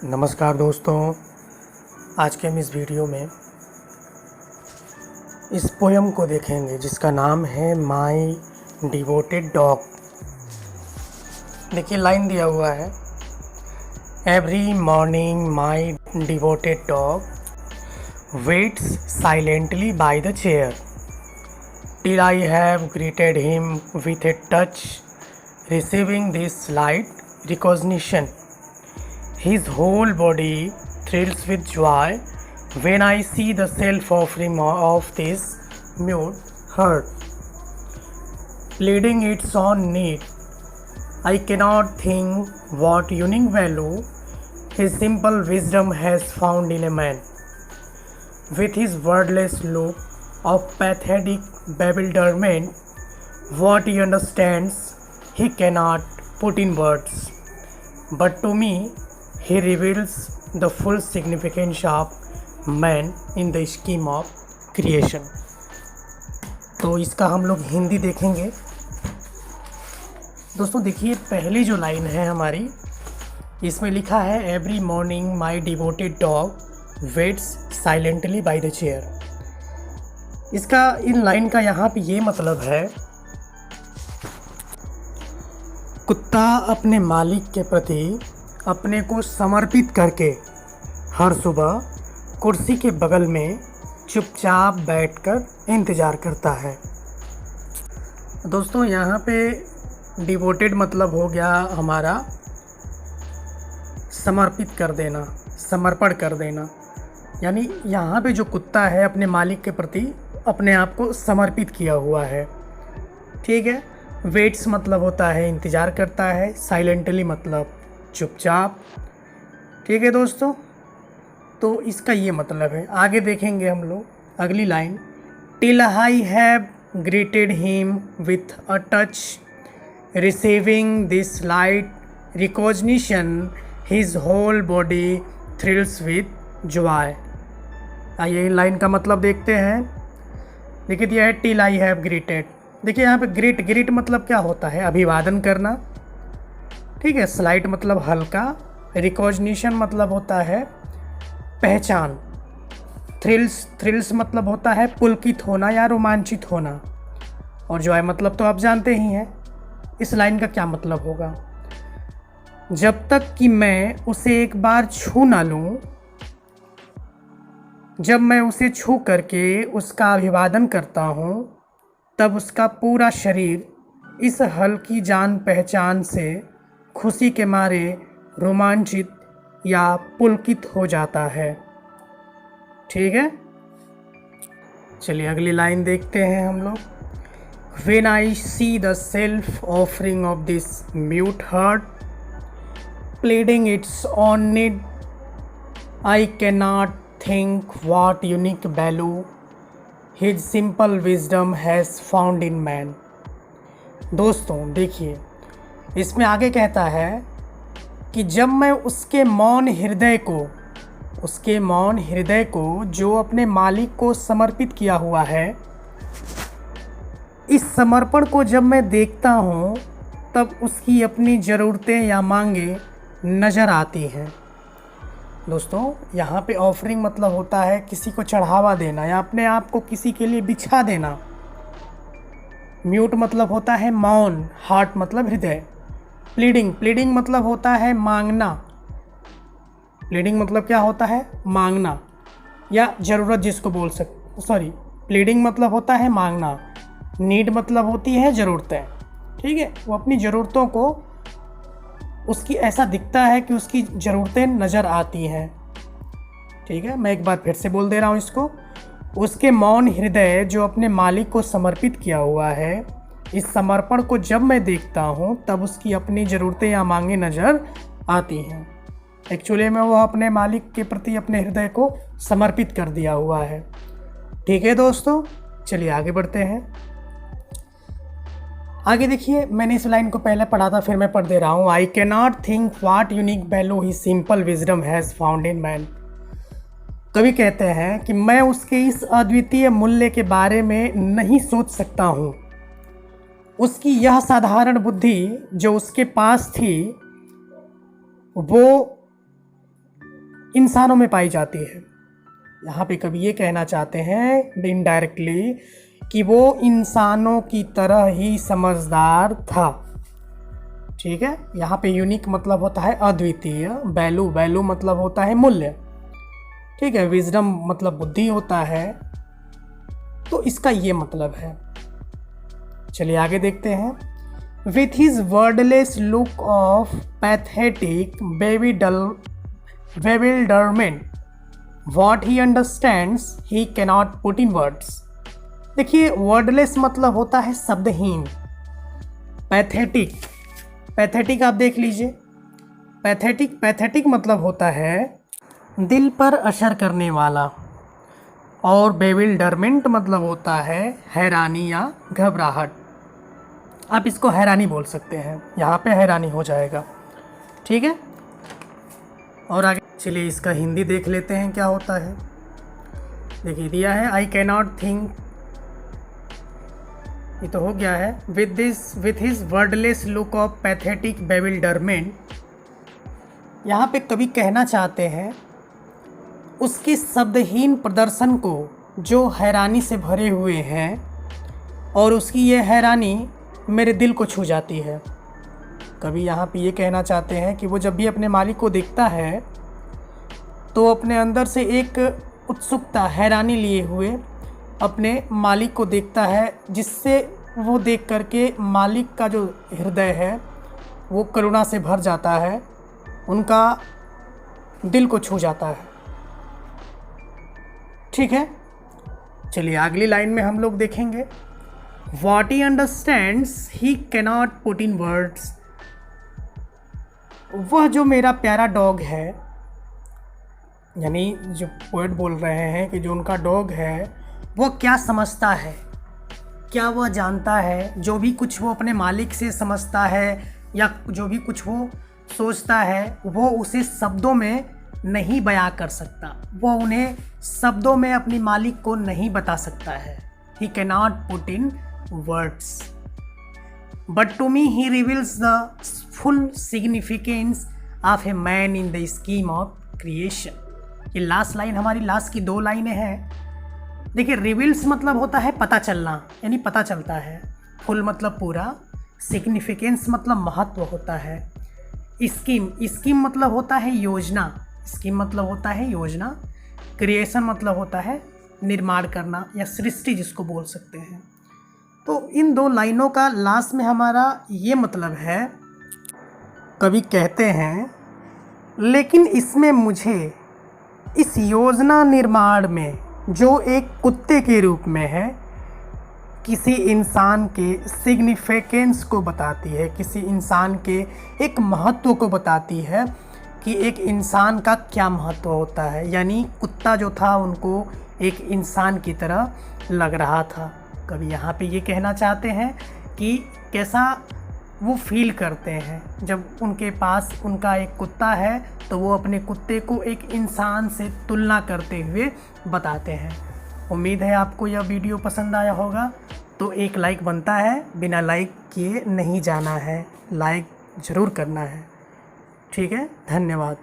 नमस्कार दोस्तों, आज के हम इस वीडियो में इस पोयम को देखेंगे जिसका नाम है माई डिवोटेड डॉग। देखिए लाइन दिया हुआ है, every morning my devoted dog waits silently by the chair till I have greeted him with a touch receiving this light recognition. His whole body thrills with joy when I see the self-offering of this mute heart, pleading its own need. I cannot think what unique value his simple wisdom has found in a man. With his wordless look of pathetic bewilderment, what he understands he cannot put in words. But to me, he reveals the full significance of man in the scheme of creation. तो इसका हम लोग हिंदी देखेंगे। दोस्तों देखिए, पहली जो line है हमारी, इसमें लिखा है every morning my devoted dog waits silently by the chair. इसका इन लाइन का यहाँ पे ये मतलब है, कुत्ता अपने मालिक के प्रति अपने को समर्पित करके हर सुबह कुर्सी के बगल में चुपचाप बैठकर इंतज़ार करता है। दोस्तों यहाँ पे डिवोटेड मतलब हो गया हमारा समर्पित कर देना, समर्पण कर देना। यानी यहाँ पे जो कुत्ता है अपने मालिक के प्रति अपने आप को समर्पित किया हुआ है। ठीक है। वेट्स मतलब होता है इंतज़ार करता है, साइलेंटली मतलब चुपचाप। ठीक है दोस्तों, तो इसका ये मतलब है। आगे देखेंगे हम लोग अगली line, till I have greeted him with a touch receiving this light recognition his whole body thrills with joy. आइए इन लाइन का मतलब देखते हैं। देखिए दिया है टिल आई हैव ग्रीटेड। देखिए यहाँ पे ग्रीट मतलब क्या होता है? अभिवादन करना। ठीक है। स्लाइट मतलब हल्का, रिकॉग्निशन मतलब होता है पहचान, थ्रिल्स मतलब होता है पुलकित होना या रोमांचित होना, और जॉय मतलब तो आप जानते ही हैं। इस लाइन का क्या मतलब होगा? जब तक कि मैं उसे एक बार छू ना लूं, जब मैं उसे छू करके उसका अभिवादन करता हूं, तब उसका पूरा शरीर इस हल्की जान पहचान से खुशी के मारे रोमांचित या पुलकित हो जाता है। ठीक है। चलिए अगली लाइन देखते हैं हम लोग। When I see the self offering of this mute heart, pleading its own need, I cannot think what unique value his simple wisdom has found in man. दोस्तों देखिए, इसमें आगे कहता है कि जब मैं उसके मौन हृदय को जो अपने मालिक को समर्पित किया हुआ है, इस समर्पण को जब मैं देखता हूँ, तब उसकी अपनी ज़रूरतें या मांगे नज़र आती हैं। दोस्तों यहाँ पे ऑफरिंग मतलब होता है किसी को चढ़ावा देना या अपने आप को किसी के लिए बिछा देना। म्यूट मतलब होता है मौन, हार्ट मतलब हृदय। प्लीडिंग मतलब होता है मांगना। प्लीडिंग मतलब क्या होता है? मांगना या ज़रूरत जिसको बोल प्लीडिंग मतलब होता है मांगना। नीड मतलब होती है ज़रूरतें। ठीक है। वो अपनी ज़रूरतों को, उसकी ऐसा दिखता है कि उसकी ज़रूरतें नज़र आती हैं। ठीक है। मैं एक बार फिर से बोल दे रहा हूँ इसको। उसके मौन हृदय जो अपने मालिक को समर्पित किया हुआ है, इस समर्पण को जब मैं देखता हूँ, तब उसकी अपनी ज़रूरतें या मांगे नज़र आती हैं। एक्चुअली में वो अपने मालिक के प्रति अपने हृदय को समर्पित कर दिया हुआ है। ठीक है दोस्तों, चलिए आगे बढ़ते हैं। आगे देखिए, मैंने इस लाइन को पहले पढ़ा था, फिर मैं पढ़ दे रहा हूँ। I can not think what unique value he simple wisdom has found in man. कवि कहते हैं कि मैं उसके इस अद्वितीय मूल्य के बारे में नहीं सोच सकता हूँ। उसकी यह साधारण बुद्धि जो उसके पास थी, वो इंसानों में पाई जाती है। यहाँ पे कवि ये कहना चाहते हैं इनडायरेक्टली कि वो इंसानों की तरह ही समझदार था। ठीक है, यहाँ पे यूनिक मतलब होता है अद्वितीय, वैल्यू मतलब होता है मूल्य। ठीक है, विजडम मतलब बुद्धि होता है। तो इसका ये मतलब है। चलिए आगे देखते हैं। With his wordless look of pathetic bewilderment, what he understands he cannot put in words। देखिए, वर्डलेस मतलब होता है शब्दहीन। पैथेटिक आप देख लीजिए। पैथेटिक मतलब होता है दिल पर असर करने वाला, और बेविल्डरमेंट मतलब होता है हैरानी या घबराहट। आप इसको हैरानी बोल सकते हैं, यहाँ पे हैरानी हो जाएगा। ठीक है, और आगे चलिए इसका हिंदी देख लेते हैं क्या होता है। देखिए दिया है आई कैनॉट थिंक, ये तो हो गया है। With his wordless look of pathetic bewilderment, यहाँ पे कवि कहना चाहते हैं उसके शब्दहीन प्रदर्शन को जो हैरानी से भरे हुए हैं, और उसकी ये हैरानी मेरे दिल को छू जाती है। कवि यहाँ पे ये कहना चाहते हैं कि वो जब भी अपने मालिक को देखता है तो अपने अंदर से एक उत्सुकता, हैरानी लिए हुए अपने मालिक को देखता है, जिससे वो देख करके मालिक का जो हृदय है वो करुणा से भर जाता है, उनका दिल को छू जाता है। ठीक है, चलिए अगली लाइन में हम लोग देखेंगे। What he understands he cannot put in words। वह जो मेरा प्यारा डॉग है, यानी जो पोएट बोल रहे हैं कि जो उनका डॉग है वह क्या समझता है, क्या वह जानता है, जो भी कुछ वो अपने मालिक से समझता है या जो भी कुछ वो सोचता है वो उसे शब्दों में नहीं बयां कर सकता, वो उन्हें शब्दों में अपने मालिक को नहीं बता सकता है। He cannot put in words but to me he reveals the full significance of a man in the scheme of creation. ये लास्ट लाइन हमारी लास्ट की 2 लाइनें हैं। देखिए, रिवील्स मतलब होता है पता चलना, यानी पता चलता है। फुल मतलब पूरा, सिग्निफिकेंस मतलब महत्व होता है। स्कीम मतलब होता है योजना, स्कीम मतलब होता है योजना। क्रिएशन मतलब होता है निर्माण करना या सृष्टि जिसको बोल सकते हैं। तो इन 2 लाइनों का लास्ट में हमारा ये मतलब है। कवि कहते हैं लेकिन इसमें मुझे इस योजना निर्माण में जो एक कुत्ते के रूप में है, किसी इंसान के सिग्निफिकेंस को बताती है, किसी इंसान के एक महत्व को बताती है कि एक इंसान का क्या महत्व होता है। यानी कुत्ता जो था उनको एक इंसान की तरह लग रहा था। कभी यहाँ पे ये कहना चाहते हैं कि कैसा वो फील करते हैं जब उनके पास उनका एक कुत्ता है, तो वो अपने कुत्ते को एक इंसान से तुलना करते हुए बताते हैं। उम्मीद है आपको यह वीडियो पसंद आया होगा। तो एक लाइक बनता है, बिना लाइक किए नहीं जाना है, लाइक ज़रूर करना है। ठीक है, धन्यवाद।